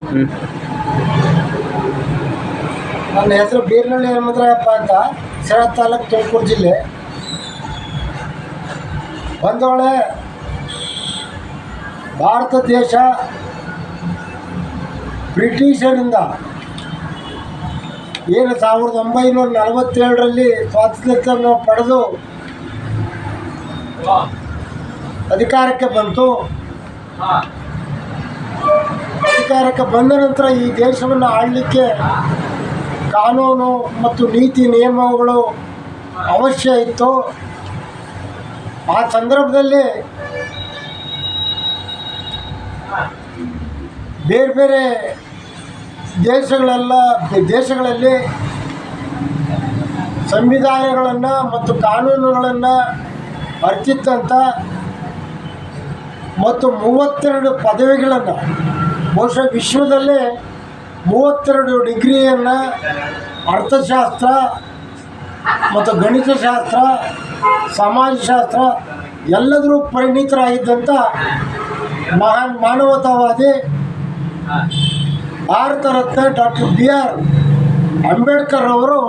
ನನ್ನ ಹೆಸರು ಬೀರ್ನಳ್ಳಿ ಹನುಮಂತರಾಯಪ್ಪ ಅಂತ, ಶಿರಾ ತಾಲೂಕು, ತುಮಕೂರು ಜಿಲ್ಲೆ. ಬಂದವಳೆ ಭಾರತ ದೇಶ ಬ್ರಿಟಿಷರಿಂದ ಏನು 1947ರಲ್ಲಿ ಸ್ವಾತಂತ್ರ್ಯವನ್ನು ಪಡೆದು ಅಧಿಕಾರಕ್ಕೆ ಬಂತು. ಅಧಿಕಾರಕ್ಕೆ ಬಂದ ನಂತರ ಈ ದೇಶವನ್ನು ಆಳಲಿಕ್ಕೆ ಕಾನೂನು ಮತ್ತು ನೀತಿ ನಿಯಮಗಳು ಅವಶ್ಯ ಇತ್ತು. ಆ ಸಂದರ್ಭದಲ್ಲಿ ಬೇರೆ ಬೇರೆ ದೇಶಗಳಲ್ಲಿ ಸಂವಿಧಾನಗಳನ್ನು ಮತ್ತು ಕಾನೂನುಗಳನ್ನು ಅರ್ಚಿತ್ತಂತ ಮತ್ತು 32 ಪದವಿಗಳನ್ನು, ಬಹುಶಃ ವಿಶ್ವದಲ್ಲೇ 32 ಡಿಗ್ರಿಯನ್ನು ಅರ್ಥಶಾಸ್ತ್ರ ಮತ್ತು ಗಣಿತಶಾಸ್ತ್ರ, ಸಮಾಜಶಾಸ್ತ್ರ ಎಲ್ಲದರೂ ಪರಿಣಿತರಾಗಿದ್ದಂಥ ಮಹಾನ್ ಮಾನವತಾವಾದಿ ಭಾರತ ರತ್ನ ಡಾಕ್ಟರ್ B.R. ಅಂಬೇಡ್ಕರ್ ಅವರು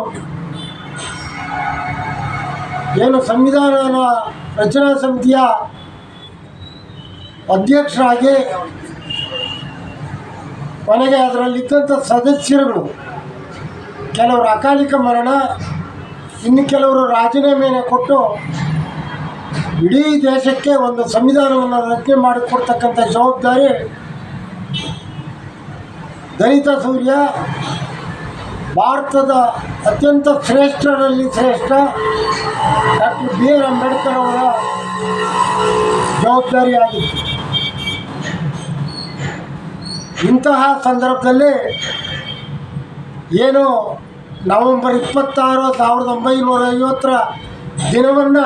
ಏನು ಸಂವಿಧಾನ ರಚನಾ ಸಮಿತಿಯ ಅಧ್ಯಕ್ಷರಾಗಿ, ಕೊನೆಗೆ ಅದರಲ್ಲಿದ್ದಂಥ ಸದಸ್ಯರುಗಳು ಕೆಲವರು ಅಕಾಲಿಕ ಮರಣ, ಇನ್ನು ಕೆಲವರು ರಾಜೀನಾಮೆಯನ್ನು ಕೊಟ್ಟು ಇಡೀ ದೇಶಕ್ಕೆ ಒಂದು ಸಂವಿಧಾನವನ್ನು ರಚನೆ ಮಾಡಿಕೊಡ್ತಕ್ಕಂಥ ಜವಾಬ್ದಾರಿ ದಲಿತ ಸೂರ್ಯ, ಭಾರತದ ಅತ್ಯಂತ ಶ್ರೇಷ್ಠರಲ್ಲಿ ಶ್ರೇಷ್ಠ ಡಾಕ್ಟರ್ B.R. ಅಂಬೇಡ್ಕರ್ ಅವರ ಜವಾಬ್ದಾರಿಯಾಗಿತ್ತು. ಇಂತಹ ಸಂದರ್ಭದಲ್ಲಿ ಏನು ನವೆಂಬರ್ 26, 1950 ದಿನವನ್ನು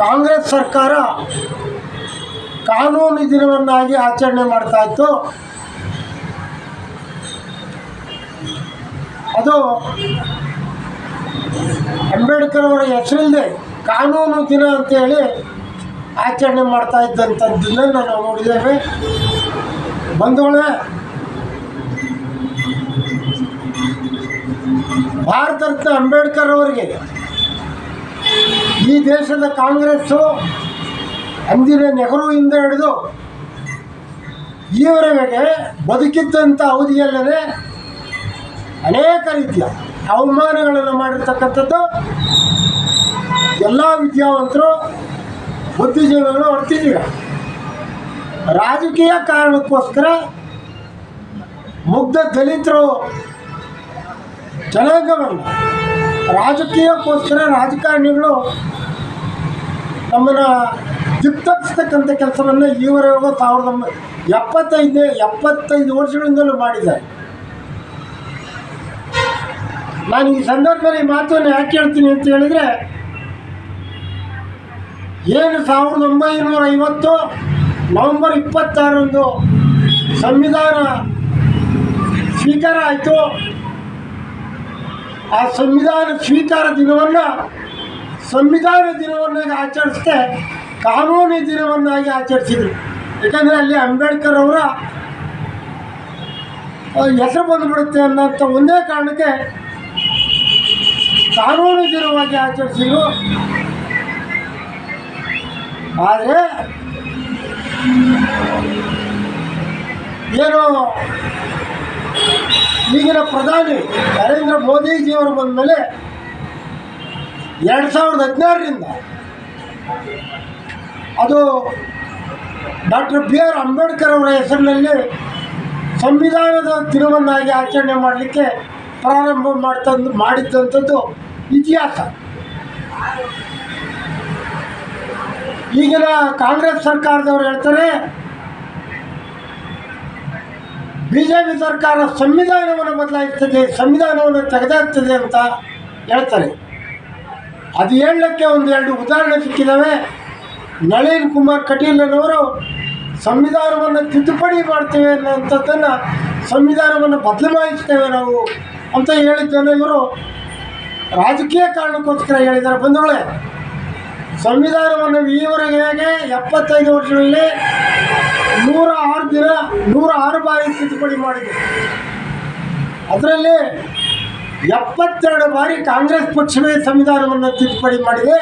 ಕಾಂಗ್ರೆಸ್ ಸರ್ಕಾರ ಕಾನೂನು ದಿನವನ್ನಾಗಿ ಆಚರಣೆ ಮಾಡ್ತಾಯಿತ್ತು. ಅದು ಅಂಬೇಡ್ಕರ್ ಅವರ ಹೆಸರಿಲ್ಲದೆ ಕಾನೂನು ದಿನ ಅಂತೇಳಿ ಆಚರಣೆ ಮಾಡ್ತಾ ಇದ್ದಂಥದ್ದನ್ನು ನಾವು ನೋಡಿದ್ದೇವೆ. ಬಂಧುಗಳೇ, ಭಾರತ ರತ್ನ ಅಂಬೇಡ್ಕರ್ ಅವರಿಗೆ ಈ ದೇಶದ ಕಾಂಗ್ರೆಸ್ಸು ಅಂದಿನ ನೆಹರುವಿಂದ ಹಿಡಿದು ಈವರೆಗೆ ಬದುಕಿದ್ದಂಥ ಅವಧಿಯಲ್ಲೇ ಅನೇಕ ರೀತಿಯ ಅವಮಾನಗಳನ್ನು ಮಾಡಿರ್ತಕ್ಕಂಥದ್ದು ಎಲ್ಲ ವಿದ್ಯಾವಂತರು, ಬುದ್ಧಿಜೀವಿಗಳು ಹೊರತಿದ್ದೀರ. ರಾಜಕೀಯ ಕಾರಣಕ್ಕೋಸ್ಕರ ಮುಗ್ಧ ದಲಿತರು ಜನಾಂಗವನ್ನು ರಾಜಕೀಯಕ್ಕೋಸ್ಕರ ರಾಜಕಾರಣಿಗಳು ನಮ್ಮನ್ನು ದಿಕ್ತಪ್ಪಿಸ್ತಕ್ಕಂಥ ಕೆಲಸವನ್ನು ಈವರೆಗೂ 75 ವರ್ಷಗಳಿಂದಲೂ ಮಾಡಿದ್ದಾರೆ. ನಾನು ಈ ಸಂದರ್ಭದಲ್ಲಿ ಮಾತನ್ನು ಯಾಕೆ ಹೇಳ್ತೀನಿ ಅಂತ ಹೇಳಿದರೆ, ಏನು 1950 ನವೆಂಬರ್ 26ರಂದು ಸಂವಿಧಾನ ಸ್ವೀಕಾರ ಆಯಿತು. ಆ ಸಂವಿಧಾನ ಸ್ವೀಕಾರ ದಿನವನ್ನು ಸಂವಿಧಾನ ದಿನವನ್ನಾಗಿ ಆಚರಿಸದೆ ಕಾನೂನು ದಿನವನ್ನಾಗಿ ಆಚರಿಸಿದರು. ಯಾಕಂದರೆ ಅಲ್ಲಿ ಅಂಬೇಡ್ಕರ್ ಅವರ ಹೆಸರು ಬಂದುಬಿಡುತ್ತೆ ಅನ್ನೋಂಥ ಒಂದೇ ಕಾರಣಕ್ಕೆ ಕಾನೂನು ದಿನವಾಗಿ ಆಚರಿಸಿದರು. ಆದರೆ ಏನು ಈಗಿನ ಪ್ರಧಾನಿ ನರೇಂದ್ರ ಮೋದಿಜಿಯವರು ಬಂದ ಮೇಲೆ 2016ರಿಂದ ಅದು ಡಾಕ್ಟರ್ B.R. ಅಂಬೇಡ್ಕರ್ ಅವರ ಹೆಸರಿನಲ್ಲಿ ಸಂವಿಧಾನದ ದಿನವನ್ನಾಗಿ ಆಚರಣೆ ಮಾಡಲಿಕ್ಕೆ ಪ್ರಾರಂಭ ಮಾಡಿದ್ದಂಥದ್ದು ಇತಿಹಾಸ. ಈಗಿನ ಕಾಂಗ್ರೆಸ್ ಸರ್ಕಾರದವರು ಹೇಳ್ತಾರೆ BJP ಸರ್ಕಾರ ಸಂವಿಧಾನವನ್ನು ಬದಲಾಯಿಸ್ತದೆ, ಸಂವಿಧಾನವನ್ನು ತೆಗೆದಾಕ್ತದೆ ಅಂತ ಹೇಳ್ತಾರೆ. ಅದು ಹೇಳಲಿಕ್ಕೆ 1-2 ಉದಾಹರಣೆ ಸಿಕ್ಕಿದ್ದಾವೆ. ನಳಿನ್ ಕುಮಾರ್ ಕಟೀಲ್ನವರು ಸಂವಿಧಾನವನ್ನು ತಿದ್ದುಪಡಿ ಮಾಡ್ತೇವೆ ಅನ್ನೋಂಥದ್ದನ್ನು, ಸಂವಿಧಾನವನ್ನು ಬದಲಾಯಿಸ್ತೇವೆ ನಾವು ಅಂತ ಹೇಳಿದ್ದನ್ನು ಇವರು ರಾಜಕೀಯ ಕಾರಣಕ್ಕೋಸ್ಕರ ಹೇಳಿದ್ದಾರೆ. ಬಂಧುಗಳೇ, ಸಂವಿಧಾನವನ್ನು ಈವರೆಗೆ 75 ವರ್ಷಗಳಲ್ಲಿ 106 ಬಾರಿ ತಿದ್ದುಪಡಿ ಮಾಡಿದೆ. ಅದರಲ್ಲಿ 72 ಬಾರಿ ಕಾಂಗ್ರೆಸ್ ಪಕ್ಷವೇ ಸಂವಿಧಾನವನ್ನು ತಿದ್ದುಪಡಿ ಮಾಡಿದೆ.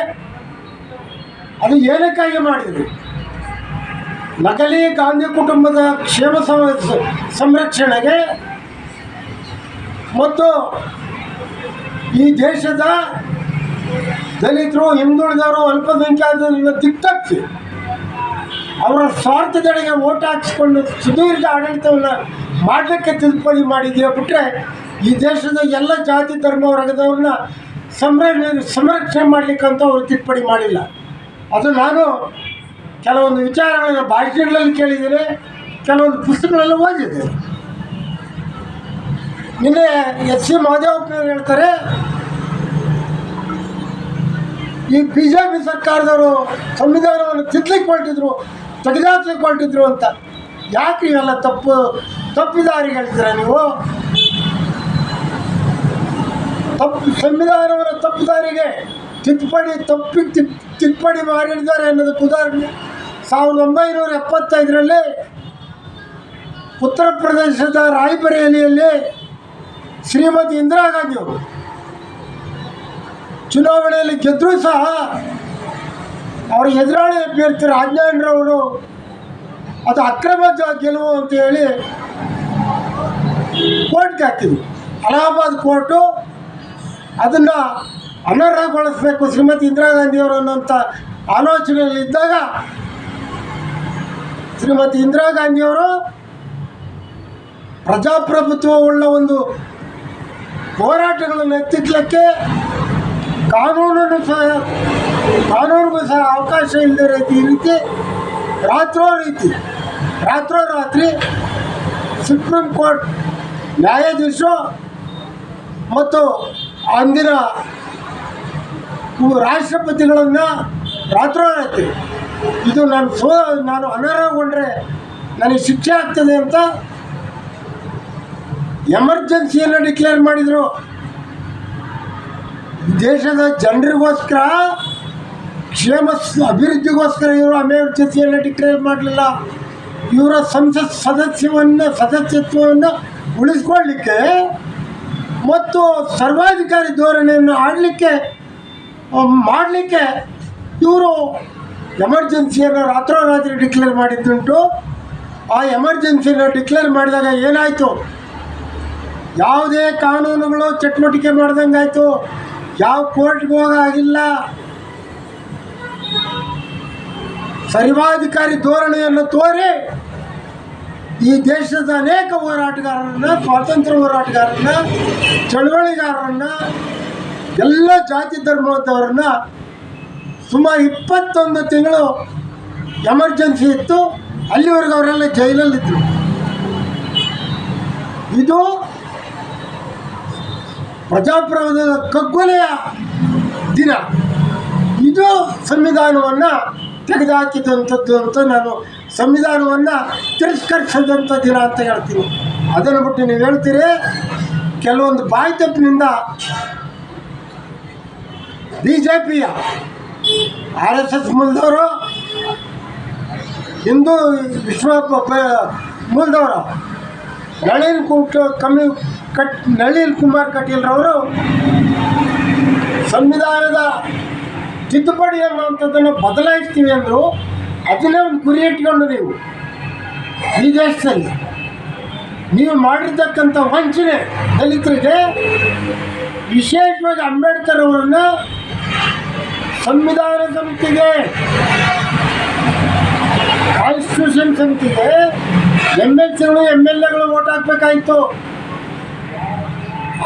ಅದು ಏನಕ್ಕಾಗಿ ಮಾಡಿದರು? ನಕಲಿ ಗಾಂಧಿ ಕುಟುಂಬದ ಕ್ಷೇಮ ಸಂರಕ್ಷಣೆಗೆ ಮತ್ತು ಈ ದೇಶದ ದಲಿತರು, ಹಿಂದುಳಿದವರು, ಅಲ್ಪಸಂಖ್ಯಾತರನ್ನು ದಿಕ್ತಪ್ಪಿಸಿ ಅವರ ಸ್ವಾರ್ಥದೆಡೆಗೆ ಓಟ್ ಹಾಕಿಸ್ಕೊಂಡು ಸುದೀರ್ಘ ಆಡಳಿತವನ್ನು ಮಾಡಲಿಕ್ಕೆ ತಿದ್ದುಪಡಿ ಮಾಡಿದೆಯಾ ಬಿಟ್ಟರೆ ಈ ದೇಶದ ಎಲ್ಲ ಜಾತಿ ಧರ್ಮ ವರ್ಗದವ್ರನ್ನ ಸಂರಕ್ಷಣೆ ಮಾಡಲಿಕ್ಕಂತ ಅವರು ತಿದ್ದುಪಡಿ ಮಾಡಿಲ್ಲ. ಅದು ನಾನು ಕೆಲವೊಂದು ವಿಚಾರಗಳನ್ನು ಭಾಷಣಗಳಲ್ಲಿ ಕೇಳಿದ್ದೇನೆ, ಕೆಲವೊಂದು ಪುಸ್ತಕಗಳಲ್ಲಿ ಓದಿದ್ದೇನೆ. ನಿನ್ನೆ ಎಸ್ ಸಿ ಮಹದೇವಪ್ಪನವರು ಹೇಳ್ತಾರೆ, ಈ BJP ಸರ್ಕಾರದವರು ಸಂವಿಧಾನವನ್ನು ತಿದ್ದಲಿಕ್ಕೆ ಹೊರಟಿದ್ರು, ತೆಗೆದಾಕ್ಲಿಕ್ಕೆ ಹೊರಟಿದ್ರು ಅಂತ. ಯಾಕೆ ಇವೆಲ್ಲ ತಪ್ಪಿದಾರಿ ಹೇಳ್ತೀರಾ ನೀವು? ಸಂವಿಧಾನವನ್ನು ತಪ್ಪುದಾರಿಗೆ ತಿದ್ದುಪಡಿ ಮಾಡಿದ್ದಾರೆ ಅನ್ನೋದಕ್ಕೆ ಉದಾಹರಣೆ 1975ರಲ್ಲಿ ಉತ್ತರ ಪ್ರದೇಶದ ರಾಯ್ಬರೇಲಿಯಲ್ಲಿ ಶ್ರೀಮತಿ ಇಂದಿರಾ ಗಾಂಧಿಯವರು ಚುನಾವಣೆಯಲ್ಲಿ ಗೆದ್ದರೂ ಸಹ ಅವರ ಎದುರಾಳಿ ಅಭ್ಯರ್ಥಿ ರಾಜನಾರಾಯಣರವರು ಅದು ಅಕ್ರಮ ಗೆಲುವು ಅಂತ ಹೇಳಿ ಕೋರ್ಟ್ಗೆ ಹಾಕಿದ್ರು. ಅಲಹಾಬಾದ್ ಕೋರ್ಟು ಅದನ್ನು ಅನರ್ಹಗೊಳಿಸಬೇಕು ಶ್ರೀಮತಿ ಇಂದಿರಾ ಗಾಂಧಿಯವರು ಅನ್ನೋಂಥ ಆಲೋಚನೆಯಲ್ಲಿದ್ದಾಗ ಶ್ರೀಮತಿ ಇಂದಿರಾ ಗಾಂಧಿಯವರು ಪ್ರಜಾಪ್ರಭುತ್ವವುಳ್ಳ ಒಂದು ಹೋರಾಟಗಳನ್ನು ಎತ್ತಿಕ್ಲಿಕ್ಕೆ ಕಾನೂನಿಗೂ ಸಹ ಅವಕಾಶ ಇಲ್ಲದೆ ಈ ರೀತಿ ರಾತ್ರೋರಾತ್ರಿ ಸುಪ್ರೀಂ ಕೋರ್ಟ್ ನ್ಯಾಯಾಧೀಶರು ಮತ್ತು ಅಂದಿನ ರಾಷ್ಟ್ರಪತಿಗಳನ್ನು ರಾತ್ರೋರಾತ್ರಿ ಇದು ನಾನು ಅನರ್ಹಗೊಂಡ್ರೆ ನನಗೆ ಶಿಕ್ಷೆ ಆಗ್ತದೆ ಅಂತ ಎಮರ್ಜೆನ್ಸಿಯನ್ನು ಡಿಕ್ಲೇರ್ ಮಾಡಿದರು. ದೇಶದ ಜನರಿಗೋಸ್ಕರ ಅಭಿವೃದ್ಧಿಗೋಸ್ಕರ ಇವರು ಎಮರ್ಜೆನ್ಸಿಯನ್ನು ಡಿಕ್ಲೇರ್ ಮಾಡಲಿಲ್ಲ. ಇವರ ಸದಸ್ಯತ್ವವನ್ನು ಉಳಿಸ್ಕೊಳ್ಳಲಿಕ್ಕೆ ಮತ್ತು ಸರ್ವಾಧಿಕಾರಿ ಧೋರಣೆಯನ್ನು ಮಾಡಲಿಕ್ಕೆ ಇವರು ಎಮರ್ಜೆನ್ಸಿಯನ್ನು ರಾತ್ರೋರಾತ್ರಿ ಡಿಕ್ಲೇರ್ ಮಾಡಿದ್ದುಂಟು. ಆ ಎಮರ್ಜೆನ್ಸಿಯನ್ನು ಡಿಕ್ಲೇರ್ ಮಾಡಿದಾಗ ಏನಾಯಿತು? ಯಾವುದೇ ಕಾನೂನುಗಳು ಚಟುವಟಿಕೆ ಮಾಡ್ದಂಗಾಯಿತು. ಯಾವ ಕೋರ್ಟ್ಗೆ ಹೋಗಾಗಿಲ್ಲ. ಸರ್ವಾಧಿಕಾರಿ ಧೋರಣೆಯನ್ನು ತೋರಿ ಈ ದೇಶದ ಅನೇಕ ಹೋರಾಟಗಾರರನ್ನ, ಸ್ವಾತಂತ್ರ್ಯ ಹೋರಾಟಗಾರರನ್ನ, ಚಳವಳಿಗಾರರನ್ನ, ಎಲ್ಲ ಜಾತಿ ಧರ್ಮದವರನ್ನ ಸುಮಾರು 21 ತಿಂಗಳು ಎಮರ್ಜೆನ್ಸಿ ಇತ್ತು. ಅಲ್ಲಿವರೆಗೂ ಅವರೆಲ್ಲ ಜೈಲಲ್ಲಿದ್ದರು. ಇದು ಪ್ರಜಾಪ್ರಭುತ್ವದ ಕಗ್ಗೊಲೆಯ ದಿನ. ಇದು ಸಂವಿಧಾನವನ್ನು ತೆಗೆದುಹಾಕಿದಂಥದ್ದು ಅಂತ ನಾನು ಸಂವಿಧಾನವನ್ನು ತಿರಸ್ಕರಿಸಿದಂಥ ದಿನ ಅಂತ ಹೇಳ್ತೀನಿ. ಅದನ್ನು ಬಿಟ್ಟು ನೀವು ಹೇಳ್ತೀರಿ ಕೆಲವೊಂದು ಬಾಯಿ ತಪ್ಪಿನಿಂದ BJPಯ RSS ಮೂಲದವರು, ಹಿಂದೂ ವಿಶ್ವ ಮೂಲದವರು ನಳಿನ್ ಕುಮಾರ್ ಕಟೀಲ್ರವರು ಸಂವಿಧಾನದ ತಿದ್ದುಪಡಿ ಅನ್ನುವಂಥದ್ದನ್ನು ಬದಲಾಯಿಸ್ತೀವಿ ಅಂದರು. ಅದನ್ನೇ ಒಂದು ಗುರಿ ಇಟ್ಕೊಂಡು ನೀವು ಈ ದೇಶದಲ್ಲಿ ನೀವು ಮಾಡಿರ್ತಕ್ಕಂಥ ವಂಚನೆ ದಲಿತರಿಗೆ, ವಿಶೇಷವಾಗಿ ಅಂಬೇಡ್ಕರ್ ಅವರನ್ನು ಸಂವಿಧಾನ ಸಮಿತಿಗೆ, ಕಾನ್ಸ್ಟಿಟ್ಯೂಷನ್ ಸಮಿತಿಗೆ MLCಗಳು MLAಗಳು ಓಟ್ ಹಾಕಬೇಕಾಯಿತು.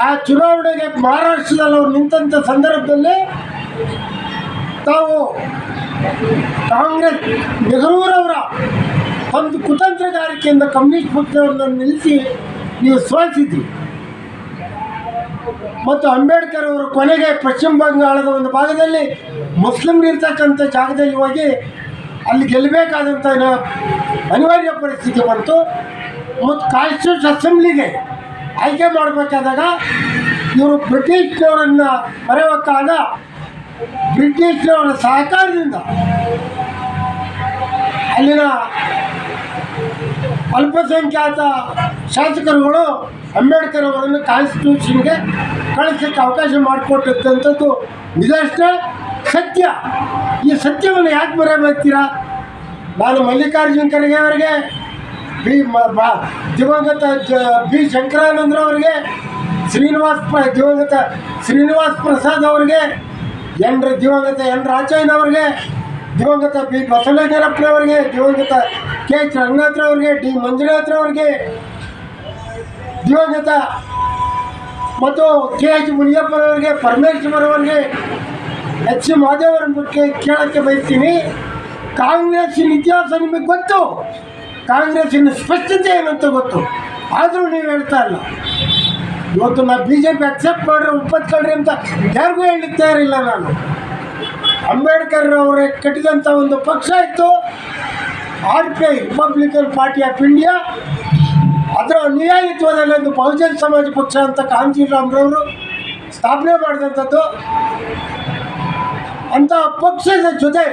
ಆ ಚುನಾವಣೆಗೆ ಮಹಾರಾಷ್ಟ್ರದಲ್ಲಿ ಅವರು ನಿಂತ ಸಂದರ್ಭದಲ್ಲಿ ತಾವು ಕಾಂಗ್ರೆಸ್ ನೆಹರೂರವರ ಒಂದು ಕುತಂತ್ರಗಾರಿಕೆಯಿಂದ ಕಮ್ಯುನಿಸ್ಟ್ ಪಕ್ಷವನ್ನು ನಿಲ್ಲಿಸಿ ನೀವು ಸೋಲಿಸಿದ್ರಿ. ಮತ್ತು ಅಂಬೇಡ್ಕರ್ ಅವರು ಕೊನೆಗೆ ಪಶ್ಚಿಮ ಬಂಗಾಳದ ಒಂದು ಭಾಗದಲ್ಲಿ ಮುಸ್ಲಿಮ್ರು ಇರ್ತಕ್ಕಂಥ ಜಾಗದಲ್ಲಿ ಹೋಗಿ ಅಲ್ಲಿ ಗೆಲ್ಲಬೇಕಾದಂಥ ಅನಿವಾರ್ಯ ಪರಿಸ್ಥಿತಿ ಬಂತು. ಮತ್ತು ಕಾನ್ಸ್ಟಿಟ್ಯೂಷನ್ ಅಸೆಂಬ್ಲಿಗೆ ಆಯ್ಕೆ ಮಾಡಬೇಕಾದಾಗ ಇವರು ಬ್ರಿಟಿಷ್ನವರನ್ನು ಮರೆಯೋಕ್ಕಾಗ ಬ್ರಿಟಿಷ್ನವರ ಸಹಕಾರದಿಂದ ಅಲ್ಲಿನ ಅಲ್ಪಸಂಖ್ಯಾತ ಶಾಸಕರುಗಳು ಅಂಬೇಡ್ಕರ್ ಅವರನ್ನು ಕಾನ್ಸ್ಟಿಟ್ಯೂಷನ್ಗೆ ಕಳಿಸೋಕ್ಕೆ ಅವಕಾಶ ಮಾಡಿಕೊಟ್ಟಂಥದ್ದು ಇದಷ್ಟೇ ಸತ್ಯ. ಈ ಸತ್ಯವನ್ನು ಯಾಕೆ ಮರೆಯಬೇಡ್ತೀರಾ? ನಾನು ಮಲ್ಲಿಕಾರ್ಜುನ ಖರ್ಗೆ ಅವರಿಗೆ, ದಿವಂಗತ ಬಿ ಶಂಕರಾನಂದರವರಿಗೆ, ದಿವಂಗತ ಶ್ರೀನಿವಾಸ್ ಪ್ರಸಾದ್ ಅವರಿಗೆ, ದಿವಂಗತ ಎನ್ ರಾಚಯ್ಯನವರಿಗೆ, ದಿವಂಗತ ಬಿ ಬಸವಲಿಂಗಪ್ಪನವರಿಗೆ, ದಿವಂಗತ ಕೆ ಎಚ್ ರಂಗನಾಥ್ರವರಿಗೆ, ಡಿ ಮಂಜುನಾಥ್ರವರಿಗೆ, ದಿವಂಗತ ಮತ್ತು ಕೆ ಎಚ್ ಮುನಿಯಪ್ಪನವರಿಗೆ, ಪರಮೇಶ್ವರ್ ಅವರಿಗೆ, ಎಚ್ ಸಿ ಮಹದೇವರ ಬಗ್ಗೆ ಕೇಳೋಕ್ಕೆ ಬಯಸ್ತೀನಿ. ಕಾಂಗ್ರೆಸ್ಸಿನ ಇತಿಹಾಸ ನಿಮಗೆ ಗೊತ್ತು, ಕಾಂಗ್ರೆಸ್ಸಿನ ಸ್ಪಷ್ಟತೆ ಏನಂತ ಗೊತ್ತು, ಆದರೂ ನೀವು ಹೇಳ್ತಾ ಇಲ್ಲ. ಇವತ್ತು ನಾವು BJP ಅಕ್ಸೆಪ್ಟ್ ಮಾಡ್ರಿ, ಒಪ್ಪತ್ಕೊಳ್ರಿ ಅಂತ ಯಾರಿಗೂ ಹೇಳಲಿಕ್ಕೆ ತಯಾರಿಲ್ಲ. ನಾನು ಅಂಬೇಡ್ಕರ್ ಅವರೇ ಕಟ್ಟಿದಂಥ ಒಂದು ಪಕ್ಷ ಇತ್ತು, RPI, Republican party of India. ಅದರ ಅನುಯಾಯಿತ್ವದಲ್ಲಿ ಒಂದು ಬಹುಜನ್ ಸಮಾಜ ಪಕ್ಷ ಅಂತ ಕಾಂಚೀರಾಮ್ರವರು ಸ್ಥಾಪನೆ ಮಾಡಿದಂಥದ್ದು. ಅಂಥ ಪಕ್ಷದ ಜೊತೆ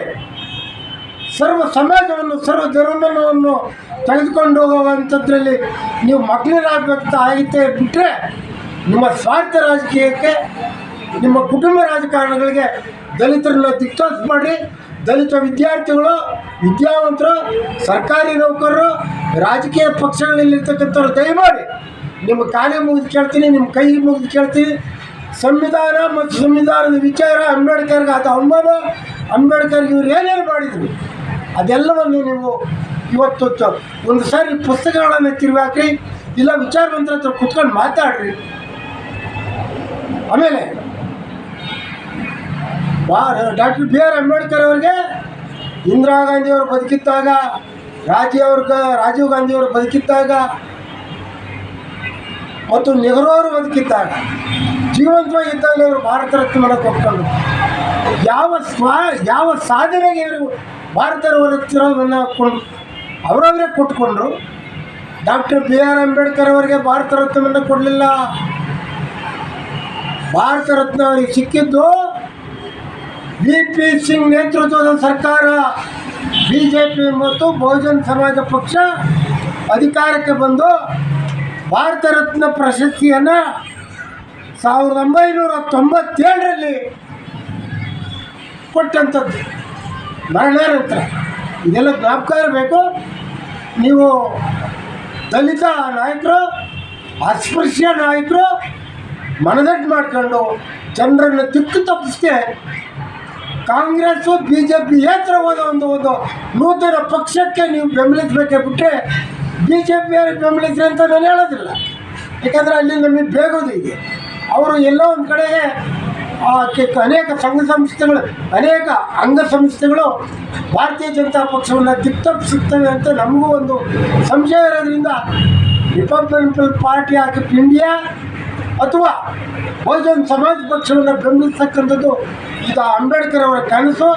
ಸರ್ವ ಸಮಾಜವನ್ನು, ಸರ್ವ ಧರ್ಮವನ್ನು ತೆಗೆದುಕೊಂಡು ಹೋಗುವಂಥದ್ರಲ್ಲಿ ನೀವು ಮಗ್ನರಾಗಬೇಕಂತ ಆಗುತ್ತೆ. ಬಿಟ್ಟರೆ ನಿಮ್ಮ ಸ್ವಾರ್ಥ ರಾಜಕೀಯಕ್ಕೆ, ನಿಮ್ಮ ಕುಟುಂಬ ರಾಜಕಾರಣಗಳಿಗೆ ದಲಿತರನ್ನ ದಿಕ್ತಾಸ್ ಮಾಡಿ, ದಲಿತ ವಿದ್ಯಾರ್ಥಿಗಳು, ವಿದ್ಯಾವಂತರು, ಸರ್ಕಾರಿ ನೌಕರರು, ರಾಜಕೀಯ ಪಕ್ಷಗಳಲ್ಲಿರ್ತಕ್ಕಂಥವ್ರು ದಯಮಾಡಿ ನಿಮ್ಮ ಕಾಲೇ ಮುಗಿದು ಕೇಳ್ತೀನಿ, ನಿಮ್ಮ ಕೈ ಮುಗಿದು ಕೇಳ್ತೀನಿ. ಸಂವಿಧಾನ ಮತ್ತು ಸಂವಿಧಾನದ ವಿಚಾರ, ಅಂಬೇಡ್ಕರ್ಗೆ ಆದ ಅವಮಾನ, ಅಂಬೇಡ್ಕರ್ಗೆ ಇವ್ರು ಏನೇನು ಮಾಡಿದ್ರು ಅದೆಲ್ಲವನ್ನು ನೀವು ಇವತ್ತು ಒಂದು ಸಾರಿ ಪುಸ್ತಕಗಳನ್ನು ತಿರುವಾಕ್ರಿ, ಇಲ್ಲ ವಿಚಾರವಂತರ ಹತ್ರ ಕುತ್ಕೊಂಡು ಮಾತಾಡ್ರಿ. ಆಮೇಲೆ ಡಾಕ್ಟರ್ B.R. ಅಂಬೇಡ್ಕರ್ ಅವರಿಗೆ ಇಂದಿರಾ ಗಾಂಧಿಯವರು ಬದುಕಿದ್ದಾಗ, ರಾಜೀವ್ ಗಾಂಧಿಯವರು ಬದುಕಿದ್ದಾಗ ಮತ್ತು ನೆಹರು ಅವರು ಬದುಕಿದ್ದಾಗ, ಜೀವಂತವಾಗಿದ್ದಾಗ ಇವರು ಭಾರತ ರತ್ನವನ್ನು ಕೊಟ್ಕೊಂಡು, ಯಾವ ಸಾಧನೆಗೆ ಇವರು ಭಾರತ ರತ್ನವನ್ನು ಅವರವರೇ ಕೊಟ್ಕೊಂಡ್ರು. Doctor B.R. ಅಂಬೇಡ್ಕರ್ ಅವರಿಗೆ ಭಾರತ ರತ್ನವನ್ನು ಕೊಡಲಿಲ್ಲ. ಭಾರತ ರತ್ನ ಅವರಿಗೆ ಸಿಕ್ಕಿದ್ದು VP ಸಿಂಗ್ ನೇತೃತ್ವದ ಸರ್ಕಾರ, BJP ಮತ್ತು ಬಹುಜನ್ ಸಮಾಜ ಪಕ್ಷ ಅಧಿಕಾರಕ್ಕೆ ಬಂದು ಭಾರತ ರತ್ನ ಪ್ರಶಸ್ತಿಯನ್ನು 1997ರಲ್ಲಿ ಕೊಟ್ಟಂಥದ್ದು, ಮರಣಾನಂತರ. ಇದೆಲ್ಲ ಜ್ಞಾಪಕ ಇರಬೇಕು. ನೀವು ದಲಿತ ನಾಯಕರು, ಅಸ್ಪೃಶ್ಯ ನಾಯಕರು ಮನದಟ್ಟು ಮಾಡ್ಕೊಂಡು ಜನರನ್ನು ದಿಕ್ಕು ತಪ್ಪಿಸ್ದೆ ಕಾಂಗ್ರೆಸ್ಸು BJP ಏತರ ಹೋದ ಒಂದು ನೂತನ ಪಕ್ಷಕ್ಕೆ ನೀವು ಬೆಂಬಲಿಸಬೇಕೇ ಬಿಟ್ಟರೆ BJP ಬೆಂಬಲಿಸ್ರಿ ಅಂತ ನಾನು ಹೇಳೋದಿಲ್ಲ. ಯಾಕಂದರೆ ಅಲ್ಲಿ ನಮಗೆ ಬೇಗೋದು ಇದೆ. ಅವರು ಎಲ್ಲೋ ಒಂದು ಕಡೆಗೆ ಅನೇಕ ಸಂಘ ಸಂಸ್ಥೆಗಳು, ಅನೇಕ ಅಂಗ ಸಂಸ್ಥೆಗಳು ಭಾರತೀಯ ಜನತಾ ಪಕ್ಷವನ್ನು ದಿಕ್ತಪ್ಪಿಸುತ್ತವೆ ಅಂತ ನಮಗೂ ಒಂದು ಸಂಶಯ ಇರೋದ್ರಿಂದ ರಿಪಬ್ಲಿಕನ್ ಪಾರ್ಟಿ ಆಫ್ ಇಂಡಿಯಾ ಅಥವಾ ಬಹುಜನ್ ಸಮಾಜ ಪಕ್ಷವನ್ನು ಬೆಂಬಲಿಸ್ತಕ್ಕಂಥದ್ದು ಇದು ಅಂಬೇಡ್ಕರ್ ಅವರ ಕನಸು,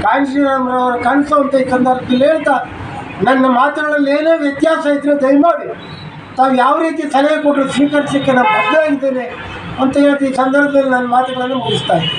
ಕಾಂಚೀರಾಮ್ರವರ ಕನಸು ಅಂತ ಈ ಸಂದರ್ಭದಲ್ಲಿ ಹೇಳ್ತಾ, ನನ್ನ ಮಾತುಗಳಲ್ಲಿ ಏನೇ ವ್ಯತ್ಯಾಸ ಇದ್ದರೆ ದಯಮಾಡಿ ತಾವು ಯಾವ ರೀತಿ ಸಲಹೆ ಕೊಟ್ಟರು ಸ್ವೀಕರಿಸಲಿಕ್ಕೆ ನಾನು ಬದ್ಧವಾಗಿದ್ದೇನೆ ಅಂತ ಹೇಳ್ತಿ. ಈ ಸಂದರ್ಭದಲ್ಲಿ ನನ್ನ ಮಾತುಗಳನ್ನು ಮುಗಿಸ್ತಾ ಇದ್ದೀನಿ.